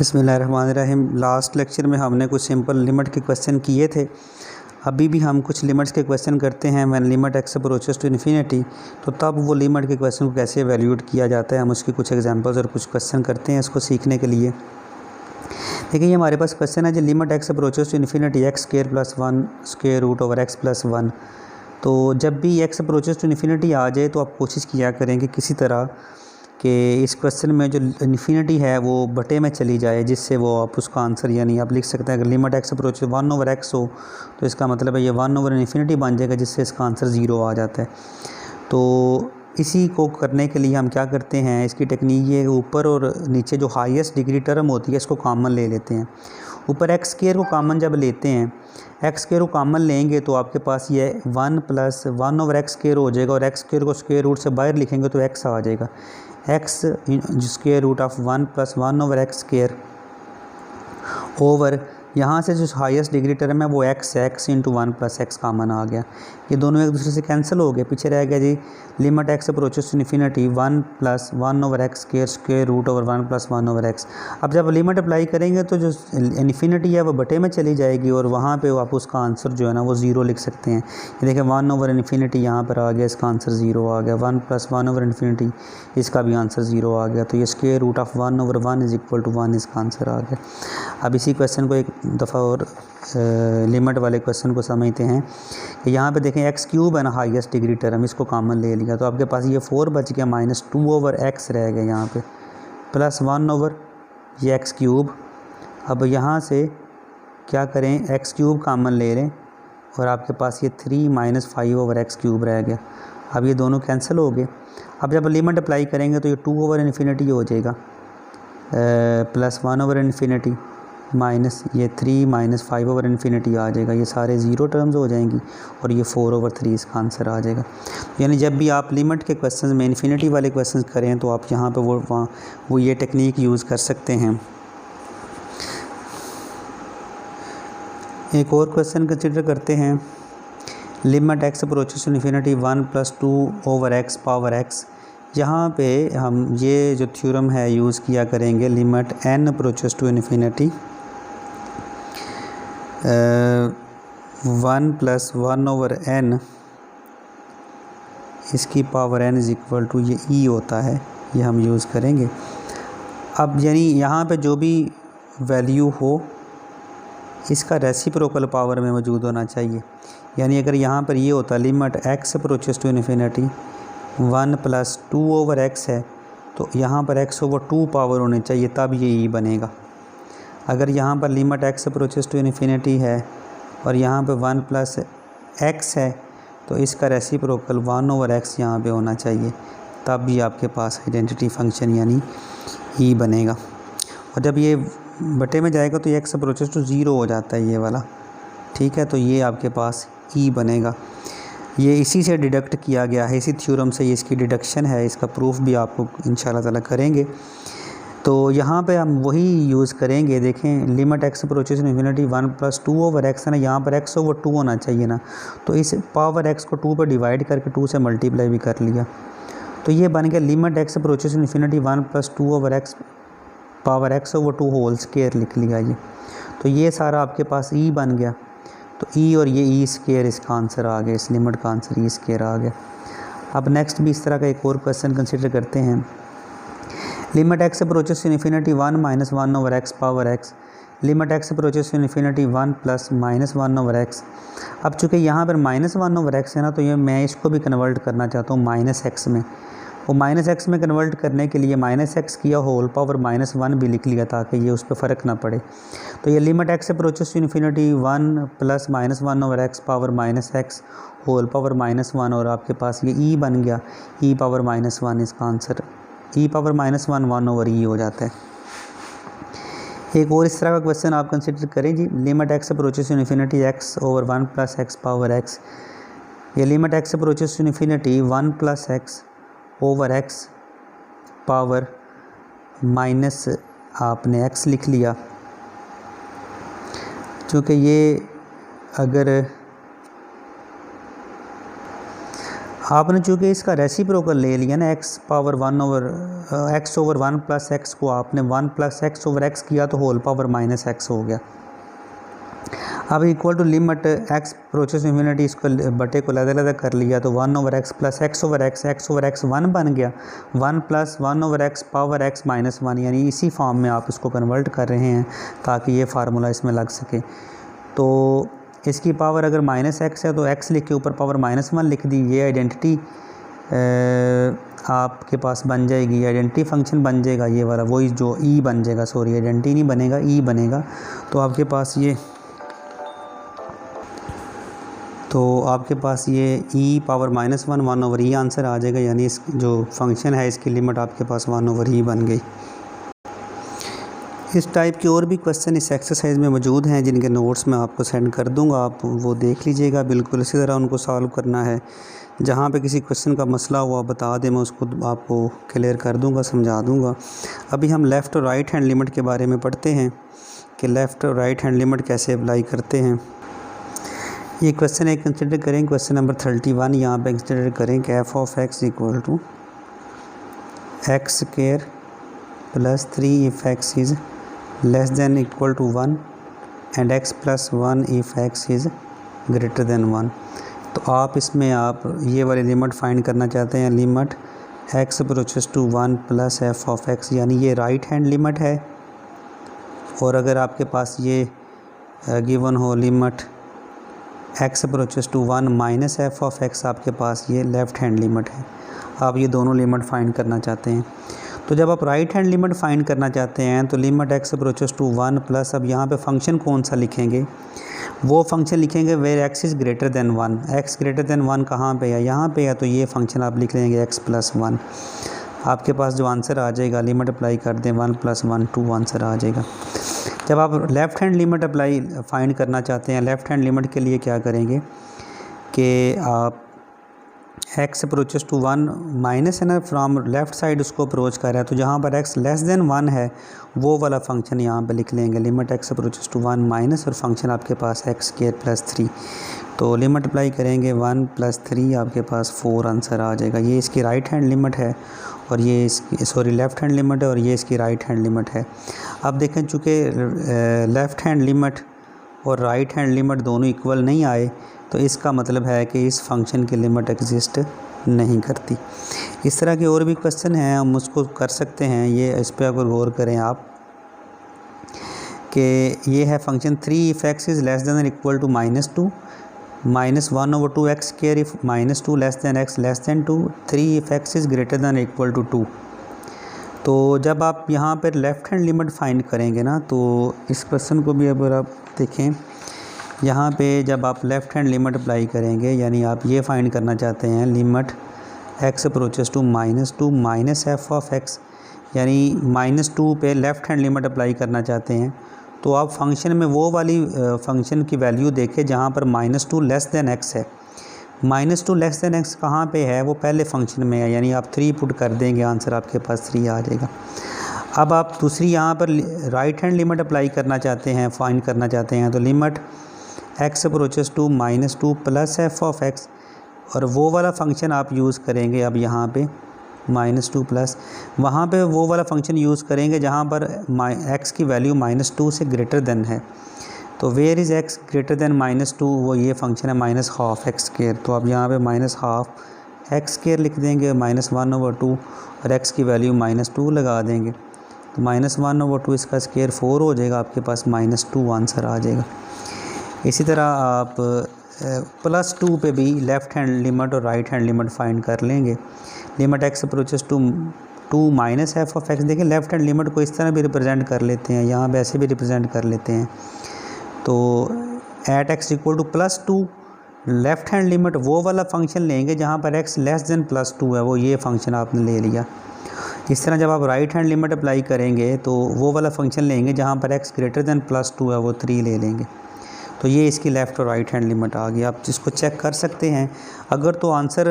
बिस्मिल्लाहिर्रहमानिर्रहीम। Last lecture में हमने कुछ सिंपल लिमिट के क्वेश्चन किए थे। अभी भी हम कुछ लिमिट्स के क्वेश्चन करते हैं। When limit x approaches to infinity, तो तब वो लिमिट के क्वेश्चन को कैसे वैल्यूएट किया जाता है, हम उसकी कुछ एग्जांपल्स और कुछ क्वेश्चन करते हैं इसको सीखने के लिए। देखिए, ये हमारे पास क्वेश्चन है जो limit x approaches to infinity x square plus 1 square root over x plus 1। तो जब भी एक्स अप्रोचेस टू इन्फिनिटी आ जाए तो आप कोशिश किया करें कि किसी तरह कि इस क्वेश्चन में जो इन्फिनिटी है वो बटे में चली जाए, जिससे वो आप उसका आंसर यानी आप लिख सकते हैं अगर limit x approach 1 over x हो तो इसका मतलब है ये 1 ओवर इन्फिनिटी बन जाएगा, जिससे इसका आंसर 0 आ जाता है। तो इसी को करने के लिए हम क्या करते हैं, इसकी टेक्निक ये ऊपर और नीचे जो हाईएस्ट डिग्री टर्म होती है इसको कॉमन ले लेते हैं। ऊपर एक्स स्क्वायर को कॉमन जब लेते हैं, एक्स स्क्वायर को कॉमन लेंगे तो आपके पास ये 1 प्लस 1 ओवर एक्स स्क्वायर हो जाएगा, और एक्स स्क्वायर को स्क्वायर रूट से बाहर लिखेंगे तो एक्स आ जाएगा। X square root of 1 plus 1 over x square over यहाँ से जो हाईएस्ट डिग्री टर्म है वो एक्स है, X into 1 plus X common आ गया। ये दोनों एक दूसरे से कैंसिल हो गए, पीछे रह गया जी limit x approaches to infinity 1 plus 1 over x square square root over 1 plus 1 over X. अब जब लिमिट अप्लाई करेंगे तो जो इन्फिनिटी है वो बटे में चली जाएगी, और वहाँ पे आप उसका आंसर जो है ना वो 0 लिख सकते हैं। ये देखिए 1 ओवर इन्फिनिटी यहाँ पर आ गया, इसका आंसर 0 आ गया। 1 प्लस 1 ओवर इन्फिनिटी, इसका भी आंसर 0 आ गया। तो ये square root of 1 over 1 is equal to 1, इसका आंसर आ गया। अब इसी क्वेश्चन को एक दफ़ा और लिमिट वाले क्वेश्चन को समझते हैं कि यहाँ पे देखें एक्स क्यूब है ना हाईएस्ट डिग्री टर्म, इसको कॉमन ले लिया तो आपके पास ये 4 बच गया, माइनस 2 ओवर एक्स रह गया यहाँ पे, प्लस 1 ओवर ये एक्स क्यूब। अब यहाँ से क्या करें, एक्स क्यूब कॉमन ले लें और आपके पास ये 3 माइनस 5 ओवर एक्स क्यूब रह गया। अब ये दोनों कैंसिल हो गए। अब जब लिमिट अप्लाई करेंगे तो ये 2 ओवर इन्फिनिटी हो जाएगा, प्लस 1 ओवर इन्फिनिटी माइनस ये 3 माइनस 5 ओवर इन्फिनिटी आ जाएगा। ये सारे 0 टर्म्स हो जाएंगी और ये 4 ओवर 3 इसका आंसर आ जाएगा। यानी जब भी आप लिमिट के क्वेश्चंस में इन्फिनिटी वाले क्वेश्चंस करें तो आप यहाँ पे वो ये टेक्निक यूज़ कर सकते हैं। एक और क्वेश्चन कंसिडर करते हैं, limit x approaches to infinity 1 plus 2 over x power x. यहाँ पे हम ये जो थ्योरम है यूज़ किया करेंगे, limit n approaches to infinity 1 plus 1 over n, इसकी power n is equal to ये e होता है, ये हम यूज़ करेंगे। अब यानी यहाँ पे जो भी वैल्यू हो इसका रेसिप्रोकल पावर में मौजूद होना चाहिए। यानी अगर यहाँ पर ये होता limit x approaches to infinity 1 plus 2 over x है, तो यहाँ पर x ओवर 2 पावर होनी चाहिए, तब ये e बनेगा। अगर यहाँ पर limit x approaches to infinity है और यहाँ पे 1 प्लस x है, तो इसका रेसिप्रोकल 1 ओवर x यहाँ पे होना चाहिए, तब भी आपके पास आइडेंटिटी फंक्शन यानी e बनेगा। और जब ये बटे में जाएगा तो ये x अप्रोचेस टू 0 हो जाता है ये वाला, ठीक है। तो ये आपके पास e बनेगा। ये इसी से डिडक्ट किया गया है, इसी थ्योरम से ये इसकी डिडक्शन है, इसका प्रूफ भी आपको इंशाल्लाह ताला करेंगे। तो यहाँ पे हम वही यूज़ करेंगे। देखें limit x approaches infinity 1 plus 2 over x है ना, यहाँ पर x ओवर 2 होना चाहिए ना, तो इस पावर x को 2 पर डिवाइड करके 2 से मल्टीप्लाई भी कर लिया, तो ये बन गया limit x approaches infinity 1 plus 2 over x power x over 2 whole square लिख लिया ये। तो ये सारा आपके पास e बन गया, तो e और ये e स्क्वायर इसका आंसर आ गया, इस लिमिट का आंसर e स्क्वायर आ गया। अब नेक्स्ट भी इस तरह का एक और क्वेश्चन कंसिडर करते हैं, limit x approaches infinity 1 minus 1 over x power x, limit x approaches infinity 1 plus minus 1 over X. अब चूँकि यहाँ पर माइनस 1 ओवर एक्स है ना, तो ये मैं इसको भी कन्वर्ट करना चाहता हूँ माइनस एक्स में। वो माइनस एक्स में कन्वर्ट करने के लिए माइनस एक्स किया होल पावर माइनस 1 भी लिख लिया ताकि ये उस पर फ़र्क ना पड़े। तो ये limit x approaches infinity 1 plus minus 1 over x power minus x whole power minus 1, और आपके पास ये e बन गया, e पावर माइनस 1 इसका answer, e power minus 1 over e हो जाता है। एक और इस तरह का क्वेश्चन आप कंसिडर करें जी, limit x approaches infinity x over 1 plus X power x। ये limit x approaches infinity 1 plus x over x power minus आपने x लिख लिया, क्योंकि ये अगर आपने चूँकि इसका रेसिप्रोकल ले लिया ना, x power 1 over x over 1 plus x को आपने 1 प्लस एक्स ओवर एक्स किया तो होल पावर माइनस एक्स हो गया। अब equal to limit x approaches infinity, इसको बटे को अलग कर लिया तो 1 over x plus x over x 1 बन गया, 1 plus 1 over x power x minus 1, यानी इसी फॉर्म में आप इसको कन्वर्ट कर रहे हैं ताकि ये फार्मूला इसमें लग सके। तो इसकी पावर अगर माइनस एक्स है तो x लिख के ऊपर पावर माइनस 1 लिख दी, ये आइडेंटिटी आपके पास बन जाएगी, आइडेंटिटी फंक्शन बन जाएगा ये वाला, वही जो e बन जाएगा, सॉरी आइडेंटिटी नहीं बनेगा e बनेगा। तो आपके पास ये e power minus 1 over e answer आ जाएगा, यानी इस जो फंक्शन है इसकी लिमिट आपके पास 1 ओवर e बन गई। इस टाइप के और भी क्वेश्चन इस एक्सरसाइज में मौजूद हैं जिनके नोट्स मैं आपको सेंड कर दूंगा, आप वो देख लीजिएगा। बिल्कुल इसी तरह उनको सॉल्व करना है। जहाँ पे किसी क्वेश्चन का मसला हुआ बता दें, मैं उसको आपको क्लियर कर दूंगा, समझा दूंगा। अभी हम लेफ़्ट और राइट हैंड लिमिट के बारे में पढ़ते हैं कि लेफ़्ट और राइट हैंड लिमिट कैसे अप्लाई करते हैं। ये क्वेश्चन एक कंसिडर करें, क्वेश्चन नंबर 31 यहाँ पे कंसिडर करें कि f of x equal to x square plus 3 if x is less than equal to 1 and x plus 1 if x is greater than 1। तो आप इसमें आप ये वाली लिमिट फाइंड करना चाहते हैं, limit x approaches to 1 plus f of x, यानी ये राइट हैंड लिमिट है। और अगर आपके पास ये गिवन हो limit x approaches to 1 minus f of x, आपके पास ये लेफ़्ट हैंड लिमिट है। आप ये दोनों लिमिट फाइंड करना चाहते हैं। तो जब आप राइट हैंड लिमिट फाइंड करना चाहते हैं तो limit x approaches to 1 plus, अब यहाँ पे फंक्शन कौन सा लिखेंगे, वो फंक्शन लिखेंगे where x is greater than 1। x greater than 1 कहाँ पे है, यहाँ पे है, तो ये फंक्शन आप लिख लेंगे x प्लस 1। आपके पास जो आंसर आ जाएगा, लिमिट अप्लाई कर दें 1 प्लस 1 2 आंसर आ जाएगा। जब आप left hand limit apply find करना चाहते हैं, लेफ़्ट हैंड लिमिट के लिए क्या करेंगे कि आप x अप्रोचेस टू 1 माइनस है ना, फ्रॉम लेफ़्ट साइड उसको अप्रोच कर रहा है, तो जहाँ पर x लेस देन 1 है वो वाला फंक्शन यहाँ पे लिख लेंगे, limit x approaches to 1 minus, और फंक्शन आपके पास x स्क्वायर प्लस 3। तो लिमिट अप्लाई करेंगे 1 प्लस 3, आपके पास 4 आंसर आ जाएगा। ये इसकी राइट हैंड लिमिट है और ये इसकी लेफ़्ट हैंड लिमिट है और ये इसकी राइट हैंड लिमिट है। अब देखें चूँकि लेफ़्ट हैंड लिमिट और राइट हैंड लिमिट दोनों इक्वल नहीं आए, तो इसका मतलब है कि इस फंक्शन की लिमिट एग्जिस्ट नहीं करती। इस तरह के और भी क्वेश्चन हैं, हम उसको कर सकते हैं। ये इस पर अगर गौर करें आप कि ये है function 3 if x is less than equal to -2 minus 1 over 2 x square if -2 less than x less than 2 3 if x is greater than equal to 2। तो जब आप यहाँ पर लेफ़्ट हैंड लिमिट फाइंड करेंगे ना, तो इस क्वेश्चन को भी अगर आप देखें, यहाँ पे जब आप लेफ़्ट हैंड लिमिट अप्लाई करेंगे, यानी आप ये फाइंड करना चाहते हैं limit x approaches to -2 minus f of x, यानी -2 पे लेफ़्ट हैंड लिमिट अप्लाई करना चाहते हैं, तो आप फंक्शन में वो वाली फंक्शन की वैल्यू देखें जहाँ पर -2 लेस देन x है। -2 लेस देन x कहाँ पे है, वो पहले फंक्शन में है, यानी आप 3 पुट कर देंगे, आंसर आपके पास 3 आ जाएगा। अब आप दूसरी यहाँ पर राइट हैंड लिमिट अप्लाई करना चाहते हैं, फाइंड करना चाहते हैं, तो limit x approaches to -2 plus f of x, और वो वाला फंक्शन आप यूज़ करेंगे। अब यहाँ पे -2 प्लस, वहाँ पे वो वाला फंक्शन यूज़ करेंगे जहाँ पर x की वैल्यू -2 से ग्रेटर देन है। तो where is x greater than -2, वो ये फंक्शन है -12 x स्क्वायर। तो आप यहाँ पे -12 x स्क्वायर लिख देंगे, -1 ओवर 2, और x की वैल्यू -2 लगा देंगे, तो -1 ओवर 2 इसका स्क्वायर 4 हो जाएगा, आपके पास -2 आंसर आ जाएगा। इसी तरह आप +2 पे भी लेफ़्ट हैंड लिमिट और राइट हैंड लिमिट फाइंड कर लेंगे। Limit x approaches to 2 minus f of x, देखिए लेफ़्ट हैंड लिमिट को इस तरह भी रिप्रेजेंट कर लेते हैं, यहाँ पे ऐसे भी रिप्रेजेंट कर लेते हैं। तो at x equal to +2, left hand limit वो वाला फंक्शन लेंगे जहाँ पर x लेस देन +2 है, वो ये फंक्शन आपने ले लिया। इस तरह जब आप राइट हैंड लिमिट अप्लाई करेंगे तो वो वाला फंक्शन लेंगे जहाँ पर x ग्रेटर देन +2 है, वो 3 ले लेंगे। तो ये इसकी लेफ़्ट और राइट हैंड लिमिट आ गई। आप जिसको चेक कर सकते हैं, अगर तो आंसर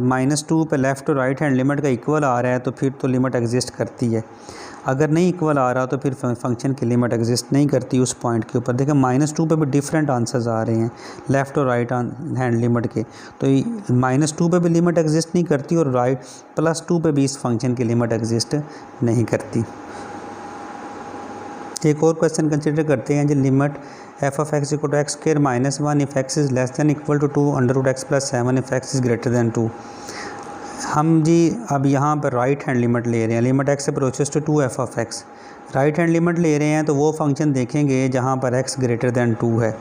-2 पे लेफ़्ट और राइट हैंड लिमिट का इक्वल आ रहा है तो फिर तो लिमिट एग्जिस्ट करती है। अगर नहीं इक्वल आ रहा तो फिर फंक्शन की लिमिट एग्जिस्ट नहीं करती उस पॉइंट के ऊपर। देखें -2 पे भी डिफरेंट आंसर्स आ रहे हैं लेफ़्ट और राइट हैंड लिमिट के, तो -2 पे भी लिमिट एग्जिस्ट नहीं करती और +2 पे भी इस फंक्शन की लिमिट एग्जिस्ट नहीं करती। एक और क्वेश्चन कंसिडर करते हैं जी, limit f(x) = x² - 1 if x is less than equal to 2 √x + 7 if x is greater than 2। हम जी अब यहाँ पर राइट हैंड लिमिट ले रहे हैं, limit x approaches to 2 f(x), right hand limit ले रहे हैं तो वो फंक्शन देखेंगे जहाँ पर x ग्रेटर दैन 2 है।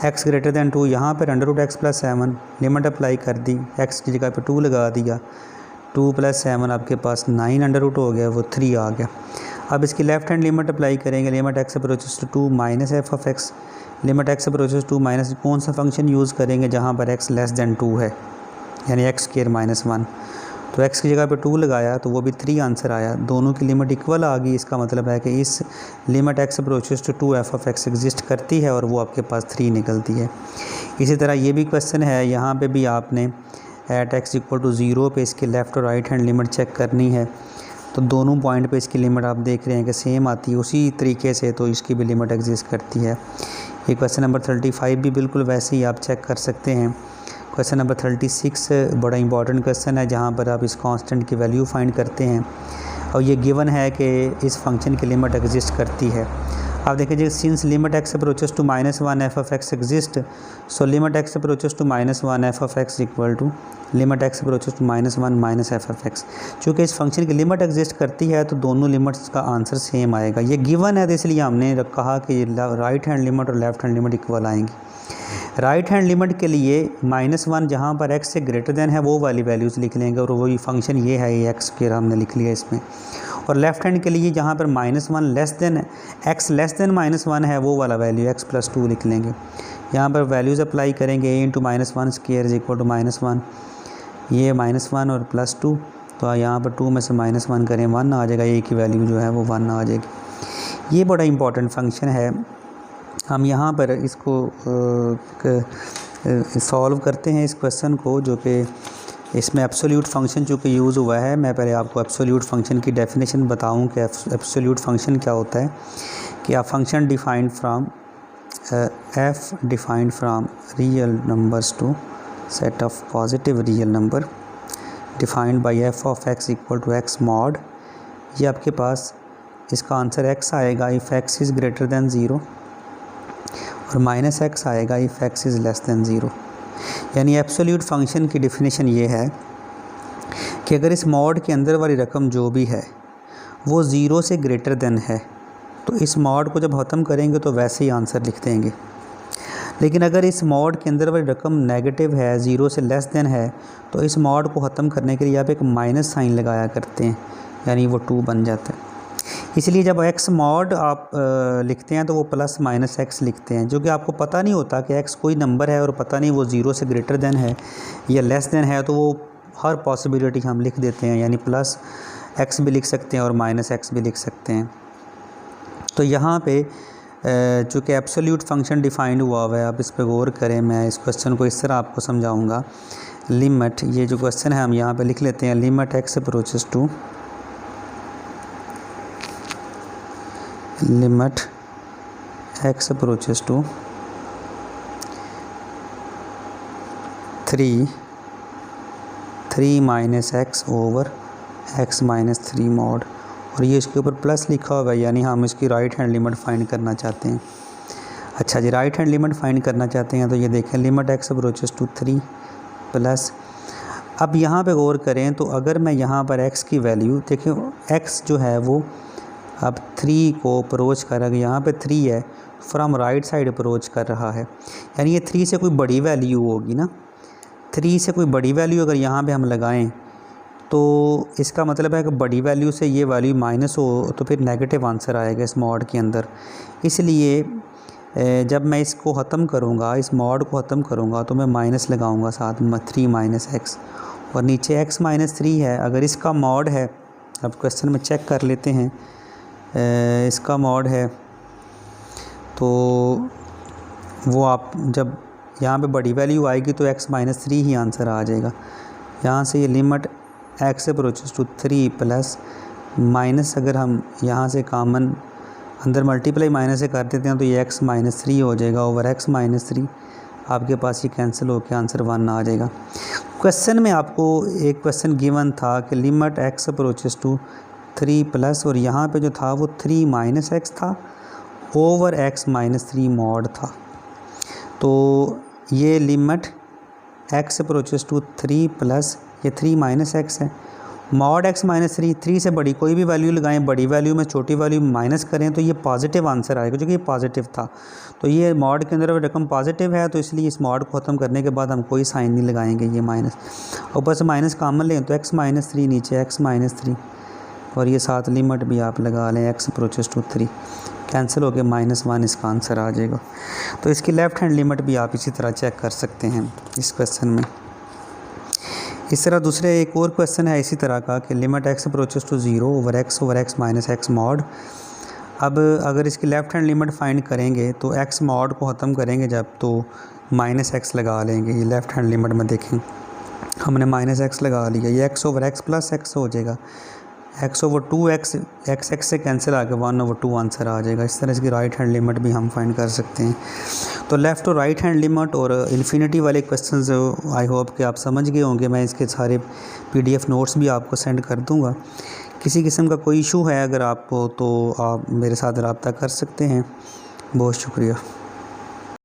x ग्रेटर दैन 2 यहाँ पर √x + 7 लिमिट अप्लाई कर दी, x की जगह पर 2 लगा दिया, 2 + 7 आपके पास 9 √ हो गया, वो 3 आ गया। अब इसकी लेफ्ट हैंड लिमिट अप्लाई करेंगे, limit x approaches to 2 - f(x), limit x approaches to minus कौन सा फंक्शन यूज़ करेंगे जहाँ पर x लेस दैन 2 है, यानी x² - 1, तो x की जगह पे 2 लगाया तो वो भी 3 आंसर आया, दोनों की लिमिट इक्वल आ गई। इसका मतलब है कि इस limit x approaches to 2 f(x) exist करती है और वो आपके पास 3 निकलती है। इसी तरह ये भी क्वेश्चन है, यहाँ पे भी आपने एट x = 0 पे इसकी लेफ़्ट और राइट हैंड लिमिट चेक करनी है, तो दोनों पॉइंट पे इसकी लिमिट आप देख रहे हैं कि सेम आती है उसी तरीके से, तो इसकी भी लिमिट एग्जिस्ट करती है। ये क्वेश्चन नंबर 35 भी बिल्कुल वैसे ही आप चेक कर सकते हैं। क्वेश्चन नंबर 36 बड़ा इंपॉर्टेंट क्वेश्चन है, जहाँ पर आप इस कांस्टेंट की वैल्यू फाइंड करते हैं और ये गिवन है कि इस फंक्शन की लिमिट एग्जिस्ट करती है। आप देखें जी, since limit x approaches to -1 f(x) exist, so limit x approaches to -1 f(x) equal to limit x approaches to -1 - f(x)। चूँकि इस फंक्शन की लिमिट एग्जिस्ट करती है तो दोनों लिमिट्स का आंसर सेम आएगा। ये गिवन है तो इसलिए हमने कहा कि राइट हैंड लिमिट और लेफ्ट हैंड लिमिट इक्वल आएंगी। राइट हैंड लिमिट के लिए -1 जहाँ पर x से ग्रेटर देन है वो वाली वैल्यूज़ लिख लेंगे और वही फंक्शन ये है, ये x² हमने लिख लिया इसमें। और लेफ़्ट हैंड के लिए जहाँ पर -1 less than x less then -1 है वो वाला वैल्यू x + 2 लिख लेंगे। यहाँ पर वैल्यूज़ अप्लाई करेंगे, a × -1² = -1, ये -1 और +2, तो यहाँ पर 2 में से -1 करें 1 आ जाएगा, a की वैल्यू जो है वो 1 आ जाएगी। ये बड़ा इंपॉर्टेंट फंक्शन है। हम यहाँ पर इसको सॉल्व करते हैं इस क्वेश्चन को, जो कि इसमें एब्सोल्यूट फंक्शन चूँकि यूज़ हुआ है। मैं पहले आपको एब्सोल्यूट फंक्शन की डेफिनेशन बताऊं कि एब्सोल्यूट फंक्शन क्या होता है। कि a function defined from f defined from real numbers to set of positive real number defined by f(x) = x mod, ये आपके पास इसका आंसर x आएगा if x is greater than 0 और -x आएगा if x is less than 0। यानी absolute function की definition ये है कि अगर इस मॉड के अंदर वाली रकम जो भी है वो 0 से ग्रेटर देन है तो इस मॉड को जब ख़त्म करेंगे तो वैसे ही आंसर लिख देंगे। लेकिन अगर इस मॉड के अंदर वाली रकम नेगेटिव है, 0 से लेस देन है, तो इस मॉड को ख़त्म करने के लिए आप एक माइनस साइन लगाया करते हैं, यानी वो 2 बन जाता है। इसलिए जब x मॉड आप लिखते हैं तो वो +-x लिखते हैं, जो कि आपको पता नहीं होता कि x कोई नंबर है और पता नहीं वो 0 से ग्रेटर देन है या लेस देन है, तो वो हर पॉसिबिलिटी हम लिख देते हैं, यानी +x भी लिख सकते हैं और -x भी लिख सकते हैं। तो यहाँ पे चूँकि एब्सोल्यूट फंक्शन डिफाइंड हुआ है, आप इस पर गौर करें। मैं इस क्वेश्चन को इस तरह आपको समझाऊँगा। लिमिट, ये जो क्वेश्चन है हम यहाँ पर लिख लेते हैं, limit x approaches to limit x approaches to 3 -x over x - 3 mod, और ये इसके ऊपर प्लस लिखा हुआ है, यानी हम इसकी राइट हैंड लिमिट फाइंड करना चाहते हैं। अच्छा जी, राइट हैंड लिमिट फाइंड करना चाहते हैं तो ये देखें, limit x approaches to 3 plus, अब यहाँ पे गौर करें तो अगर मैं यहाँ पर x की वैल्यू देखिए, x जो है वो अब 3 को अप्रोच कर रहा है, यहाँ पे 3 है, फ्रॉम राइट साइड अप्रोच कर रहा है, यानी ये 3 से कोई बड़ी वैल्यू होगी ना। 3 से कोई बड़ी वैल्यू अगर यहाँ पे हम लगाएं तो इसका मतलब है कि बड़ी वैल्यू से ये वैल्यू माइनस हो तो फिर नेगेटिव आंसर आएगा इस मॉड के अंदर। इसलिए जब मैं इसको ख़त्म करूँगा, इस मॉड को ख़त्म करूँगा, तो मैं माइनस लगाऊँगा साथ में 3 - x, और नीचे x - 3 है। अगर इसका मॉड है, अब क्वेश्चन में चेक कर लेते हैं, इसका मॉड है तो वो आप जब यहाँ पे बड़ी वैल्यू आएगी तो x - 3 ही आंसर आ जाएगा। यहाँ से ये limit x approaches to 3 plus minus अगर हम यहाँ से कॉमन अंदर मल्टीप्लाई माइनस से कर देते हैं तो ये x-3 हो जाएगा ओवर x-3। आपके पास ये कैंसिल होकर आंसर 1 आ जाएगा। क्वेश्चन में आपको एक क्वेश्चन गिवन था कि limit x approaches to 3 plus, और यहाँ पे जो था वो 3 माइनस एक्स था ओवर x-3 मॉड था। तो ये limit x approaches to 3 plus ये 3 माइनस एक्स है, मॉड x-3, 3 से बड़ी कोई भी वैल्यू लगाएं, बड़ी वैल्यू में छोटी वैल्यू माइनस करें तो ये पॉजिटिव आंसर आएगा, जो कि ये पॉजिटिव था। तो ये मॉड के अंदर रकम पॉजिटिव है, तो इसलिए इस मॉड को ख़त्म करने के बाद हम कोई साइन नहीं लगाएंगे, ये माइनस। ऊपर से माइनस कॉमन लें तो x-3 नीचे x-3, और ये साथ लिमिट भी आप लगा लें x अप्रोचेस टू 3, कैंसिल होकर -1 इसका आंसर आ जाएगा। तो इसकी लेफ़्ट हैंड लिमिट भी आप इसी तरह चेक कर सकते हैं इस क्वेश्चन में। इस तरह दूसरे एक और क्वेश्चन है इसी तरह का कि limit x approaches to 0 over x minus x mod. अब अगर इसकी लेफ़्ट हैंड लिमिट फाइंड करेंगे तो x मॉड को ख़त्म करेंगे जब, तो -x लगा लेंगे। ये लेफ़्ट हैंड लिमिट में देखें हमने -x लगा लिया, ये x over x plus x हो जाएगा, x ओवर 2x, x से कैंसिल आके 1/2 आंसर आ जाएगा। इस तरह इसकी राइट हैंड लिमिट भी हम फाइंड कर सकते हैं। तो लेफ़्ट और राइट हैंड लिमिट और इन्फिनिटी वाले क्वेश्चंस आई होप कि आप समझ गए होंगे। मैं इसके सारे PDF नोट्स भी आपको सेंड कर दूंगा। किसी किस्म का कोई इशू है अगर आपको, तो आप मेरे साथ रब्ता कर सकते हैं। बहुत शुक्रिया।